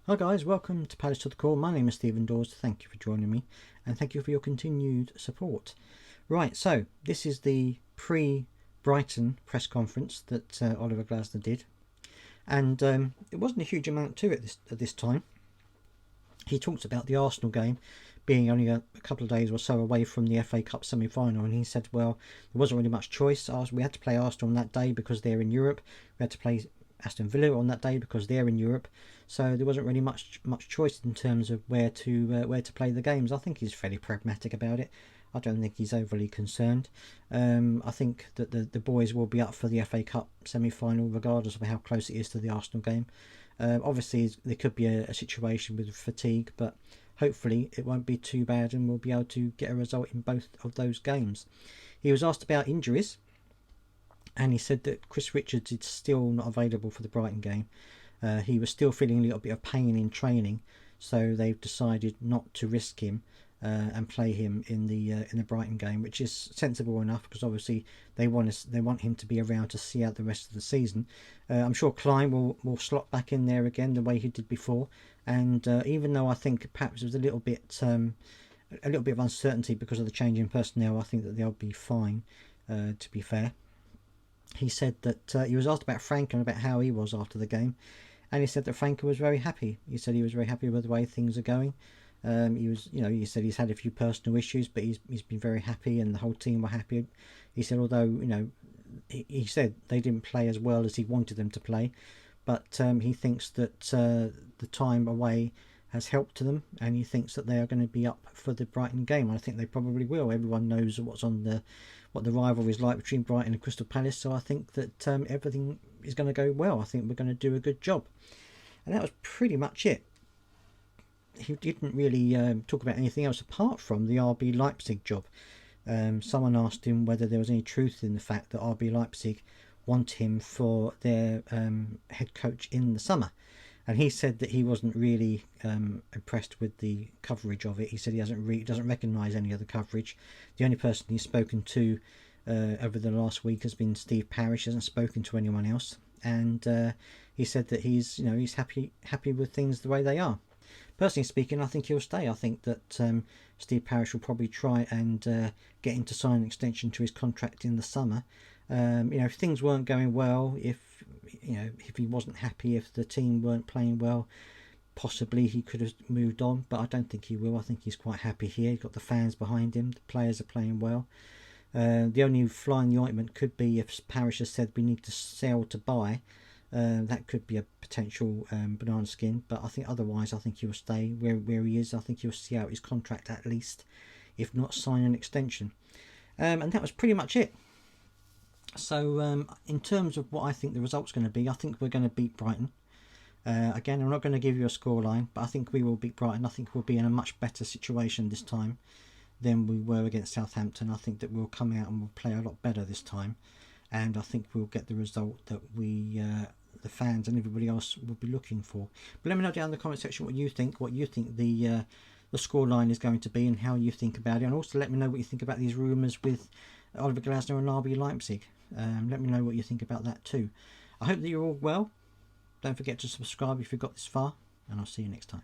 Hi guys, welcome to Palace to the Core. My name is Stephen Dawes. Thank you for joining me and thank you for your continued support. Right, so this is the pre-Brighton press conference that Oliver Glasner did, and it wasn't a huge amount to it at this time. He talked about the Arsenal game being only a couple of days or so away from the FA Cup semi-final, and he said, well, there wasn't really much choice. We had to play Arsenal on that day because they're in Europe. We had to play Aston Villa on that day because they're in Europe. So there wasn't really much choice in terms of where to play the games. I think he's fairly pragmatic about it. I don't think he's overly concerned. I think that the boys will be up for the FA Cup semi-final regardless of how close it is to the Arsenal game. Obviously, there could be a situation with fatigue, but hopefully it won't be too bad and we'll be able to get a result in both of those games. He was asked about injuries, and he said that Chris Richards is still not available for the Brighton game. He was still feeling a little bit of pain in training, so they've decided not to risk him and play him in the Brighton game, which is sensible enough because obviously they want him to be around to see out the rest of the season. I'm sure Klein will slot back in there again the way he did before, and even though I think perhaps it was a little bit of uncertainty because of the change in personnel, I think that they'll be fine. To be fair, he said that he was asked about Frank and about how he was after the game, and he said that Frank was very happy. He said he was very happy with the way things are going. He said he's had a few personal issues, but he's been very happy, and the whole team were happy. He said, although he said they didn't play as well as he wanted them to play, but he thinks that the time away has helped to them, and he thinks that they are going to be up for the Brighton game. I think they probably will. Everyone knows what the rivalry is like between Brighton and Crystal Palace, so I think that everything is going to go well. I think we're going to do a good job, and that was pretty much it. He didn't really talk about anything else apart from the RB Leipzig job. Someone asked him whether there was any truth in the fact that RB Leipzig want him for their head coach in the summer, and he said that he wasn't really impressed with the coverage of it. He said he doesn't recognise any of the coverage. The only person he's spoken to over the last week has been Steve Parish. He hasn't spoken to anyone else, and he said that he's happy with things the way they are. Personally speaking, I think he'll stay. I think that Steve Parish will probably try and get him to sign an extension to his contract in the summer. If things weren't going well, if he wasn't happy, if the team weren't playing well, possibly he could have moved on. But I don't think he will. I think he's quite happy here. He's got the fans behind him. The players are playing well. The only fly in the ointment could be if Parish has said we need to sell to buy. That could be a potential banana skin, but I think otherwise I think he'll stay where he is. I think he'll see out his contract at least, if not sign an extension. And that was pretty much it. So in terms of what I think the result's going to be, I think we're going to beat Brighton. Again, I'm not going to give you a scoreline, but I think we will beat Brighton. I think we'll be in a much better situation this time than we were against Southampton. I think that we'll come out and we'll play a lot better this time, and I think we'll get the result that the fans and everybody else will be looking for. But let me know down in the comment section what you think the scoreline is going to be and how you think about it, and also let me know what you think about these rumours with Oliver Glasner and RB Leipzig. Let me know what you think about that too. I hope that you're all well. Don't forget to subscribe if you've got this far, and I'll see you next time.